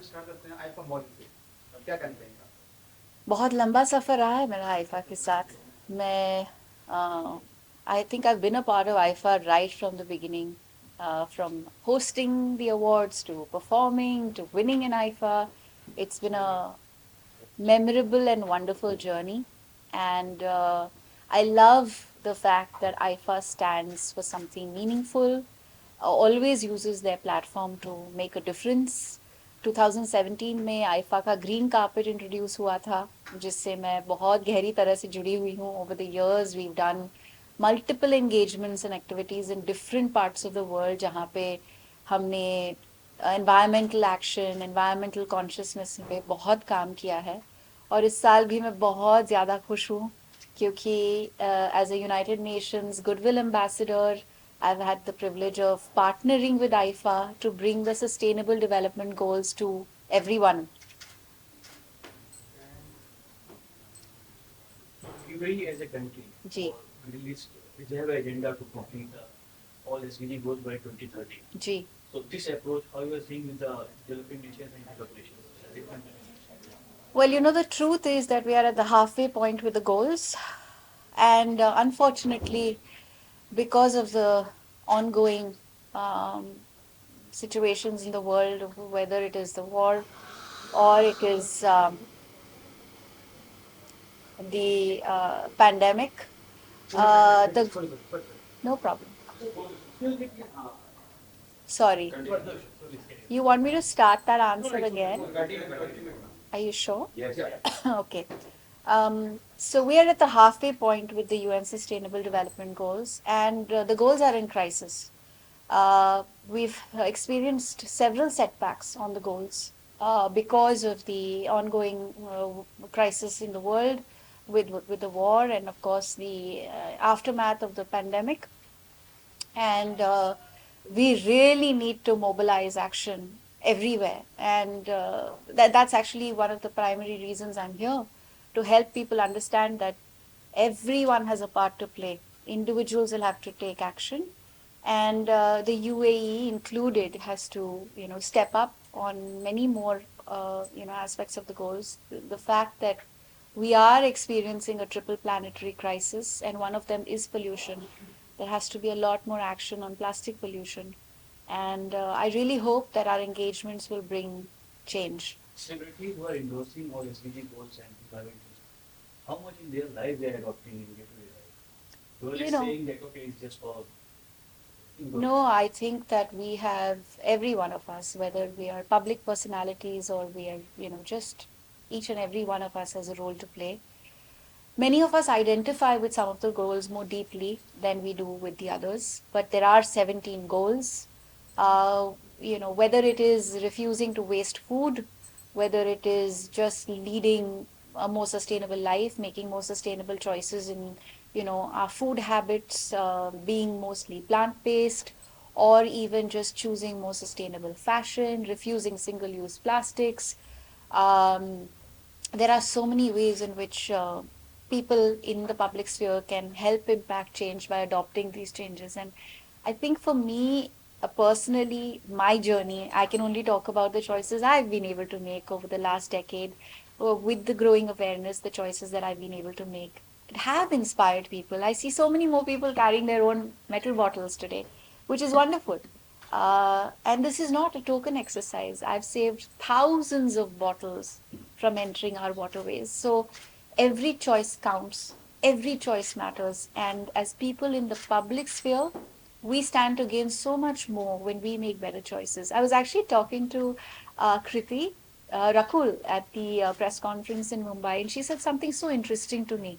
Start करते हैं IIFA mall से, क्या कहना चाहेंगे आप? बहुत लंबा सफ़र रहा है मेरा आईफा के साथ। मैं I think I been a part of IIFA right from the beginning, from hosting the awards to performing to winning in IIFA. It's been a memorable and wonderful journey, and I love the fact that IIFA stands for something meaningful, always uses their platform to make a difference. 2017 में IIFA का green carpet introduce हुआ था, जिससे मैं बहुत गहरी तरह से जुड़ी हुई हूँ. Over the years we done multiple engagements and activities in different parts of the world, जहाँ पे हमने एनवायरमेंटल एक्शन, एनवायरमेंटल कॉन्शियसनेस पे बहुत काम किया है. और इस साल भी मैं बहुत ज़्यादा खुश हूँ, क्योंकि as a United Nations goodwill ambassador I've had the privilege of partnering with IIFA to bring the Sustainable Development Goals to everyone. UAE as a country जी. or Middle East, they have an agenda to complete all SDG goals by 2030. जी. So this approach, how you are seeing with the developing nations and developed nations, different. Well, you know, the truth is that we are at the halfway point with the goals. And unfortunately, because of the ongoing um, situations in the world, whether it is the war or it is the pandemic, the no problem. Sorry. You want me to start that answer again? Are you sure? Yes. Okay. So we are at the halfway point with the UN Sustainable Development Goals, and the goals are in crisis. We've experienced several setbacks on the goals because of the ongoing crisis in the world with the war, and of course the aftermath of the pandemic. And we really need to mobilize action everywhere, and that's actually one of the primary reasons I'm here, to help people understand that everyone has a part to play. Individuals will have to take action, and the UAE included has to, step up on many more, aspects of the goals. The fact that we are experiencing a triple planetary crisis, and one of them is pollution. There has to be a lot more action on plastic pollution, and I really hope that our engagements will bring change. Celebrities who are endorsing all SDG goals and development goals, how much in their life they are adopting in day-to-day life? They are You just know, saying that okay, it's just for no, I think that we have, every one of us, whether we are public personalities or we are, just each and every one of us has a role to play. Many of us identify with some of the goals more deeply than we do with the others, but there are 17 goals. Whether it is refusing to waste food, whether it is just leading a more sustainable life, making more sustainable choices in, our food habits, being mostly plant-based, or even just choosing more sustainable fashion, refusing single-use plastics. Um, there are so many ways in which people in the public sphere can help impact change by adopting these changes. And I think for me, personally, my journey, I can only talk about the choices I've been able to make over the last decade. With the growing awareness, the choices that I've been able to make have inspired people. I see so many more people carrying their own metal bottles today, which is wonderful. And this is not a token exercise. I've saved thousands of bottles from entering our waterways. So every choice counts, every choice matters. And as people in the public sphere, we stand to gain so much more when we make better choices. I was actually talking to Kriti Rakul at the press conference in Mumbai, and she said something so interesting to me.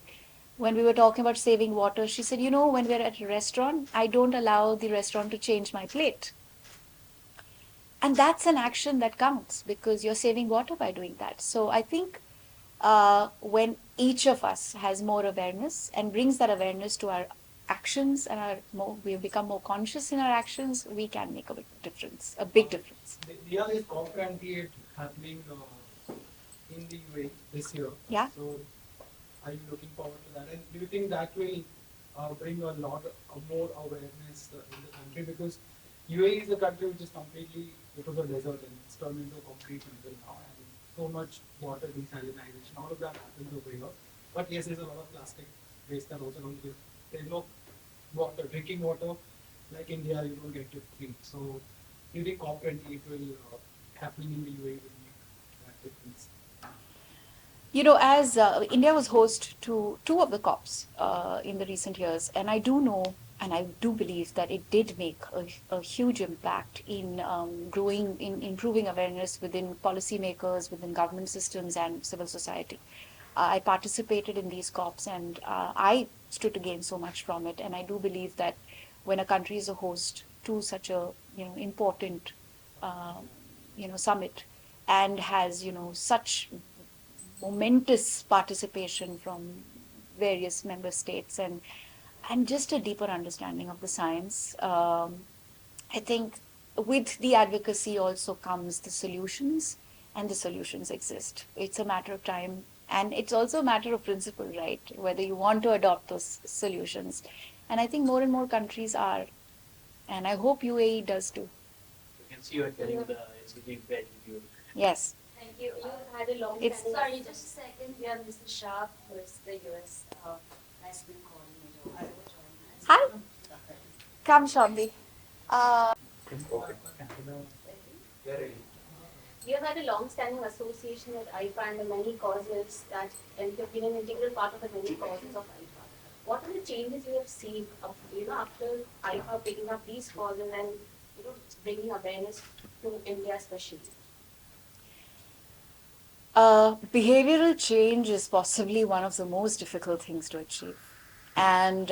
When we were talking about saving water, she said, when we're at a restaurant, I don't allow the restaurant to change my plate. And that's an action that counts because you're saving water by doing that. So I think when each of us has more awareness and brings that awareness to our actions, and we become more conscious in our actions, we can make a big difference, a big difference. The is COP28 happening in the UAE this year. Yeah. So are you looking forward to that? And do you think that will bring a lot of more awareness in the country? Because UAE is a country which is completely it was a desert and it's turned into a concrete jungle now, and so much water desalinization, all of that happens over here. But yes, there's a lot of plastic waste that also don't give. There's no water, drinking water, like India, you don't get it free. So during COP20, it will happening in the UAE will make that difference. You know, as India was host to two of the COPs in the recent years, and I do know and I do believe that it did make a huge impact in growing, in improving awareness within policymakers, within government systems, and civil society. I participated in these COPs, and I stood to gain so much from it. And I do believe that when a country is a host to such a important uh, summit and has such momentous participation from various member states and just a deeper understanding of the science. I think with the advocacy also comes the solutions, and the solutions exist. It's a matter of time, and it's also a matter of principle, right? Whether you want to adopt those solutions. And I think more and more countries are, and I hope UAE does too. You can see you are carrying the SDG badge with you. Yes. Thank you. You had a long It's standing. Sorry, just a second. We have Mr. Shah, who is the US National Coordinator. I will join us. Hi, come, Shombi. Uh, You have had a long-standing association with IIFA and the many causes that, and you have been an integral part of the many causes of IIFA. What are the changes you have seen, after IIFA picking up these causes and bringing awareness to India especially? Behavioral change is possibly one of the most difficult things to achieve. And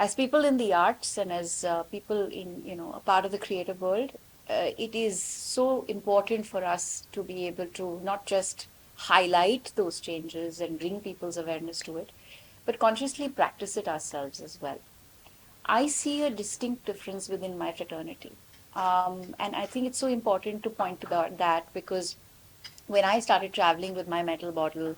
as people in the arts and as people in, a part of the creative world, it is so important for us to be able to not just highlight those changes and bring people's awareness to it, but consciously practice it ourselves as well. I see a distinct difference within my fraternity. And I think it's so important to point to that because when I started traveling with my metal bottle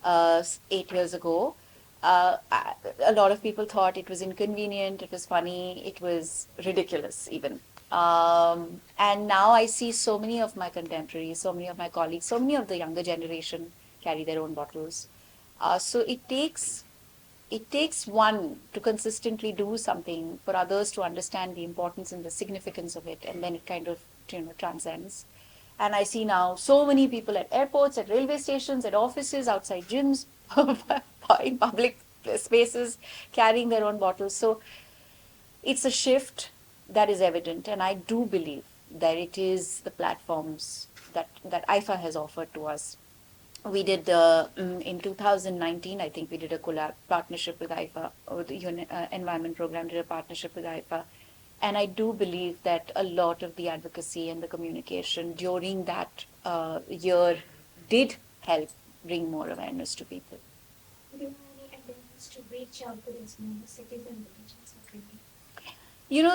8 years ago, a lot of people thought it was inconvenient, it was funny, it was ridiculous, even. And now I see so many of my contemporaries, so many of my colleagues, so many of the younger generation carry their own bottles. So it takes one to consistently do something for others to understand the importance and the significance of it, and then it kind of transcends. And I see now so many people at airports, at railway stations, at offices, outside gyms, in public spaces, carrying their own bottles. So it's a shift that is evident, and I do believe that it is the platforms that IFA has offered to us. We did in 2019, I think we did a collab partnership with IFA, or the Environment Program did a partnership with IFA. And I do believe that a lot of the advocacy and the communication during that year did help bring more awareness to people. Do you have any attempts to reach out to these member cities and villages of India?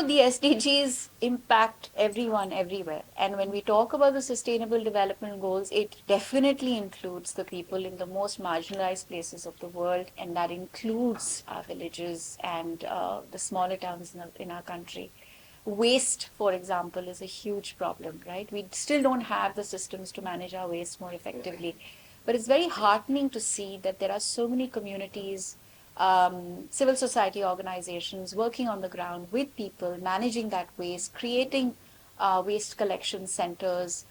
The SDGs impact everyone everywhere. And when we talk about the Sustainable Development Goals, it definitely includes the people in the most marginalized places of the world, and that includes our villages and the smaller towns in our country. Waste, for example, is a huge problem, right? We still don't have the systems to manage our waste more effectively. But it's very heartening to see that there are so many communities, civil society organizations working on the ground with people, managing that waste, creating waste collection centers,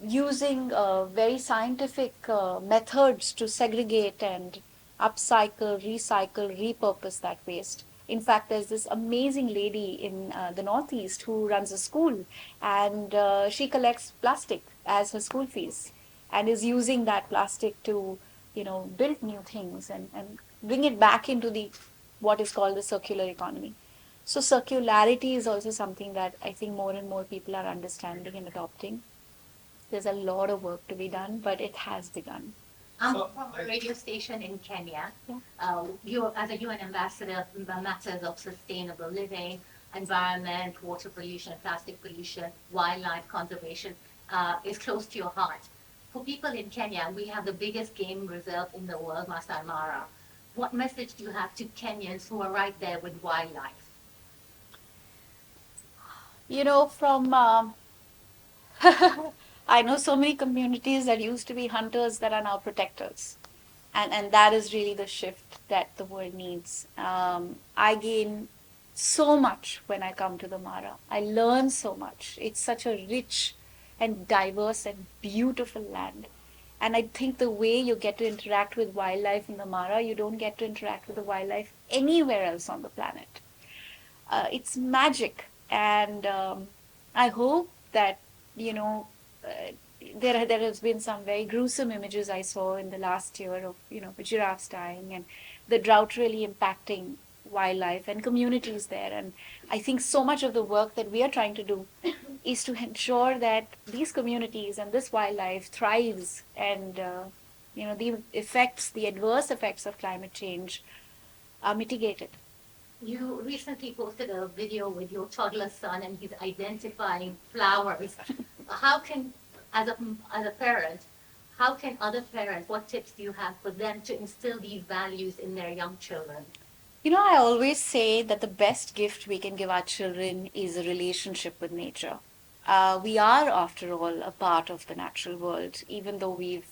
using very scientific methods to segregate and upcycle, recycle, repurpose that waste. In fact, there's this amazing lady in the Northeast who runs a school, and she collects plastic as her school fees and is using that plastic to, build new things and bring it back into the what is called the circular economy. So circularity is also something that I think more and more people are understanding and adopting. There's a lot of work to be done, but it has begun. I'm from a radio station in Kenya. Yeah. You, as a UN ambassador, matters of sustainable living, environment, water pollution, plastic pollution, wildlife conservation is close to your heart. For people in Kenya, we have the biggest game reserve in the world, Masai Mara. What message do you have to Kenyans who are right there with wildlife? You know, from I know so many communities that used to be hunters that are now protectors. And that is really the shift that the world needs. I gain so much when I come to the Mara. I learn so much. It's such a rich and diverse and beautiful land. And I think the way you get to interact with wildlife in the Mara, you don't get to interact with the wildlife anywhere else on the planet. It's magic, and I hope that you know uh, there has been some very gruesome images I saw in the last year of giraffes dying and the drought really impacting wildlife and communities there. And I think so much of the work that we are trying to do is to ensure that these communities and this wildlife thrives, and the adverse effects of climate change are mitigated. You recently posted a video with your toddler son, and he's identifying flowers. How can, as a parent, how can other parents? What tips do you have for them to instill these values in their young children? You know, I always say that the best gift we can give our children is a relationship with nature. We are, after all, a part of the natural world, even though we've,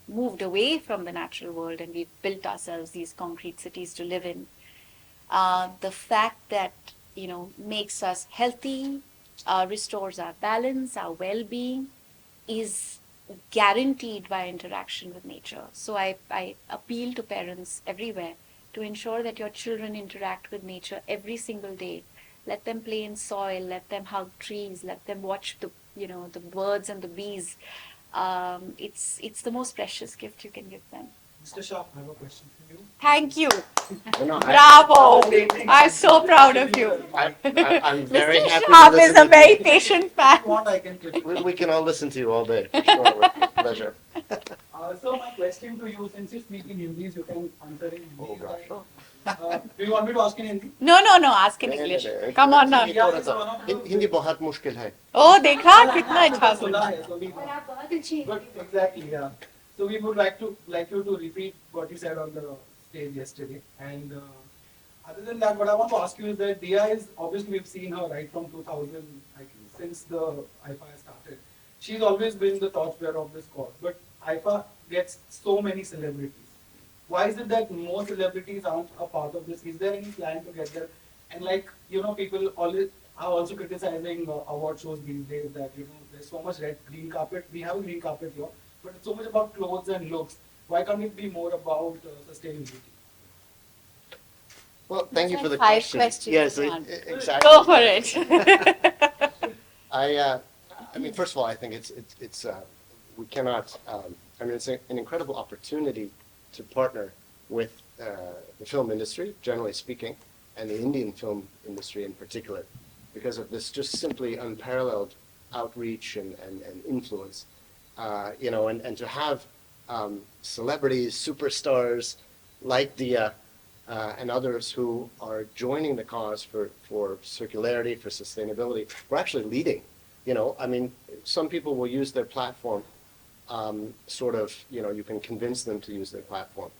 moved away from the natural world and we've built ourselves these concrete cities to live in. The fact that, makes us healthy, restores our balance, our well being, is guaranteed by interaction with nature. So I appeal to parents everywhere to ensure that your children interact with nature every single day. Let them play in soil, let them hug trees, let them watch the birds and the bees. It's the most precious gift you can give them. Mr. Shah, I have a question for you. Thank you. No, Bravo. I'm so proud of you. I'm very Mr. happy Shah to is listen a to very you. patient If man. you want, I can clip it. We can all listen to you all day, for sure, with pleasure. So my question to you, since you speak in Hindi, you can answer in Hindi. Oh, gosh. Do you want me to ask in Hindi? No, no, no. Ask in नहीं, English. नहीं, नहीं, Come on now. Yeah, it's one of the- Hindi बहुत मुश्किल है. Oh, देखा कितना अच्छा सुना सुना. है, so we- But exactly, yeah. So we would like you to repeat what you said on the stage yesterday. And other than that, what I want to ask you is that Dia is obviously we've seen her right from 2000, like since the IIFA started. She's always been the torchbearer of this cause. But IIFA gets so many celebrities. Why is it that more celebrities aren't a part of this? Is there any plan to get there? And people always are also criticizing award shows these days that there's so much red green carpet. We have a green carpet here, but it's so much about clothes and looks. Why can't it be more about sustainability? Well, thank you for the 5 question. questions Yes, in one. exactly. Go for it. I mean, first of all, I think we cannot. I mean, it's an incredible opportunity to partner with the film industry, generally speaking, and the Indian film industry in particular, because of this just simply unparalleled outreach and influence. And to have celebrities, superstars like Dia and others who are joining the cause for circularity, for sustainability, we're actually leading. I mean, some people will use their platform, you can convince them to use their platform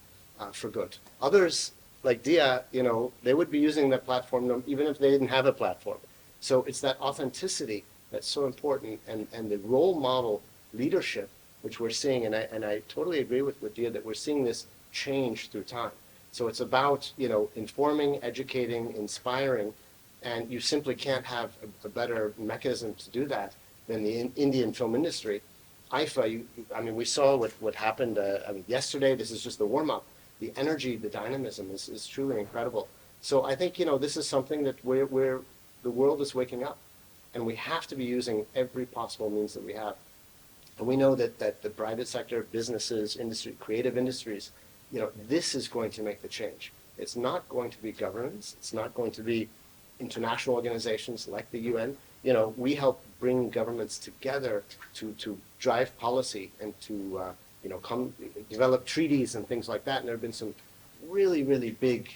for good. Others, like Dia, they would be using that platform even if they didn't have a platform. So it's that authenticity that's so important, and the role model leadership, which we're seeing, and I totally agree with Dia that we're seeing this change through time. So it's about, informing, educating, inspiring, and you simply can't have a better mechanism to do that than the Indian film industry. IIFA, we saw what happened yesterday. This is just the warm-up. The energy, the dynamism is truly incredible. So I think, this is something that the world is waking up, and we have to be using every possible means that we have. And we know that the private sector, businesses, industry, creative industries, this is going to make the change. It's not going to be governments. It's not going to be international organizations like the UN. We help bring governments together to drive policy and to develop treaties and things like that. And there have been some really, really big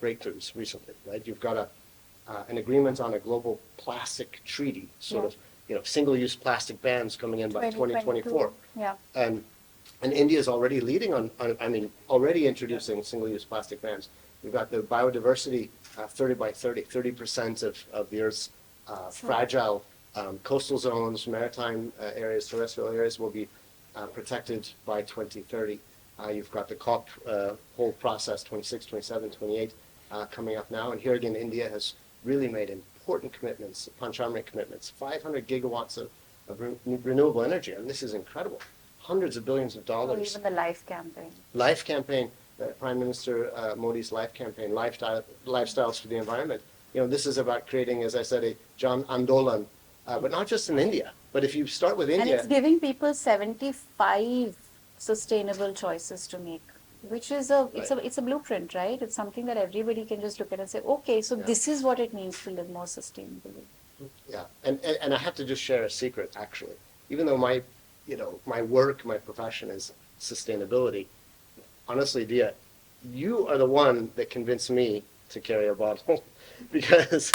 breakthroughs recently, right? You've got an agreement on a global plastic treaty, single-use plastic bans coming in by 2024. Yeah. And India is already leading already introducing single-use plastic bans. We've got the biodiversity 30 by 30, 30% of the Earth's fragile coastal zones, maritime areas, terrestrial areas will be protected by 2030. You've got the COP whole process, 26, 27, 28, coming up now. And here again, India has really made important commitments, Panchamrit commitments, 500 gigawatts of renewable energy. And this is incredible. Hundreds of billions of Or dollars. even the life campaign. Life campaign, Prime Minister Modi's life campaign, lifestyles for the environment. You know, this is about creating, as I said, a Jan Andolan, but not just in India. But if you start with And India, it's giving people 75 sustainable choices to make, which is it's a blueprint, right? It's something that everybody can just look at and say, okay, so this is what it means to live more sustainably. yeah, and I have to just share a secret, actually. Even though my work, my profession is sustainability, honestly, Dia, you are the one that convinced me to carry a bottle. because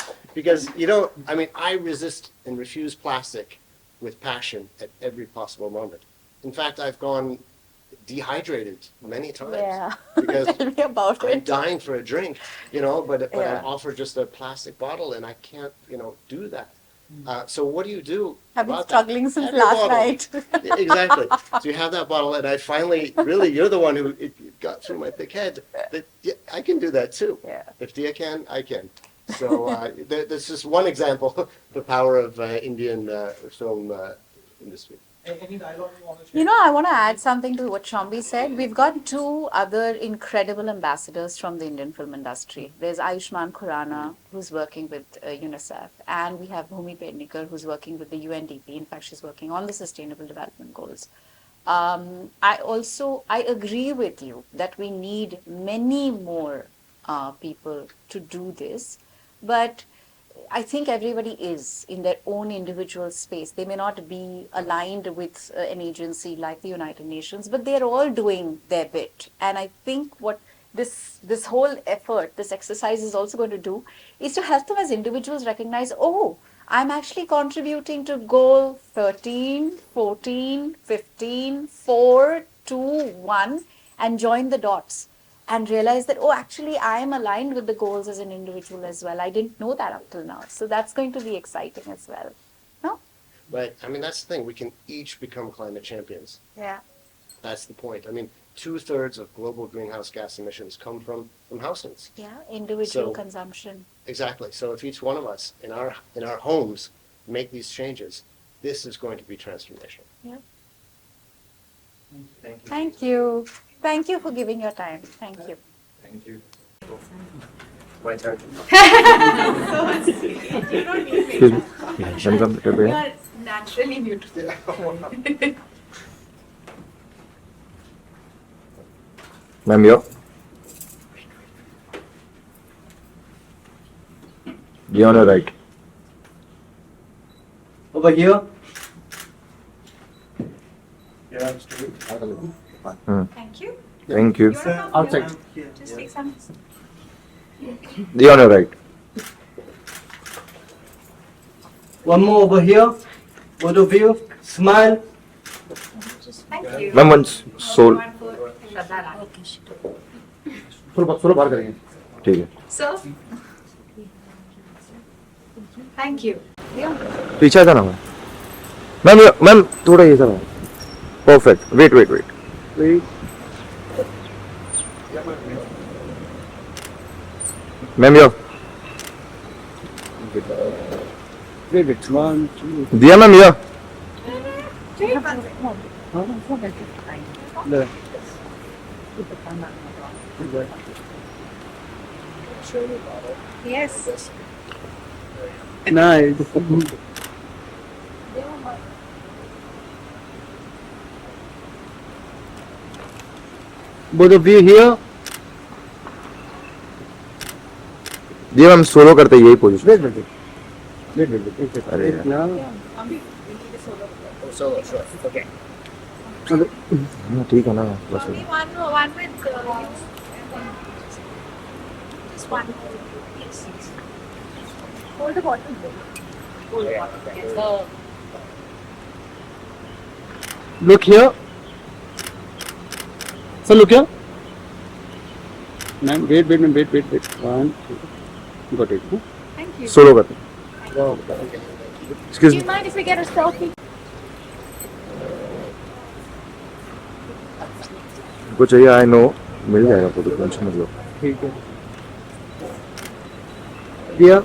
I resist and refuse plastic with passion at every possible moment. In fact, I've gone dehydrated many times. Yeah. Because Tell me about I'm it. dying for a drink, but Yeah. I'm offered just a plastic bottle and I can't, do that. So what do? I've been about that? struggling since Have your last bottle. night. Exactly. So you have that bottle, and I finally, really, you're the one who it got through my thick head that I can do that too. Yeah. If Dia can, I can. So that's just one example, the power of Indian film industry. Any dialogue you want to share? I want to add something to what Shombi said. We've got two other incredible ambassadors from the Indian film industry. There's Ayushmann Khurrana, who's working with UNICEF, and we have Bhumi Pednikar, who's working with the UNDP. In fact, she's working on the Sustainable Development Goals. I agree with you that we need many more people to do this, but I think everybody is in their own individual space. They may not be aligned with an agency like the United Nations, but they're all doing their bit. And I think what this whole effort, this exercise is also going to do is to help them as individuals recognize, oh, I'm actually contributing to goal 13, 14, 15, 4, 2, 1, and join the dots. And realize that, oh, actually, I am aligned with the goals as an individual as well. I didn't know that up till now. So that's going to be exciting as well. No? Right. I mean, that's the thing. We can each become climate champions. Yeah. That's the point. I mean, 2/3 of global greenhouse gas emissions come from households. Yeah. Individual So- consumption. Exactly. So if each one of us in our homes make these changes, this is going to be transformational. Yeah. Thank you. Thank you. Thank you for giving your time. Thank you. Thank you. My turn. Excuse me. Yeah, can you come to the are naturally beautiful. Ma'am, you're? You're on the right. Over here. Yeah, Thank you. Thank you. Outside. Just take some. You're on the right. One more over here. Both of you. Smile. Thank you. Ma'am, once soul. One for Shraddha Rani. थोड़ा बाहर करेंगे. ठीक है. Sir. Thank you. पीछे था ना ma'am. Ma'am थोड़ा ये sir. Perfect. Wait. Ma'am, you're. Wait. One, two. Diya ma'am, you're. There. Yes. Nice. Both of you here. दिया मैम सोलो करते यही पोजीशन. Wait. अरे यार. Now. Solo, sure. Okay. ठीक है ना बस. One with just one. Yes. Hold the bottle. Hold the bottle. Yes. Look here. So look here. Ma'am, wait. One, two. Got it. Huh? Thank you. Solo करते. Excuse Do me. you mind if we get a selfie? हमको चाहिए, I know, मिल जाएगा photo, tension मत लो. ठीक है. दिया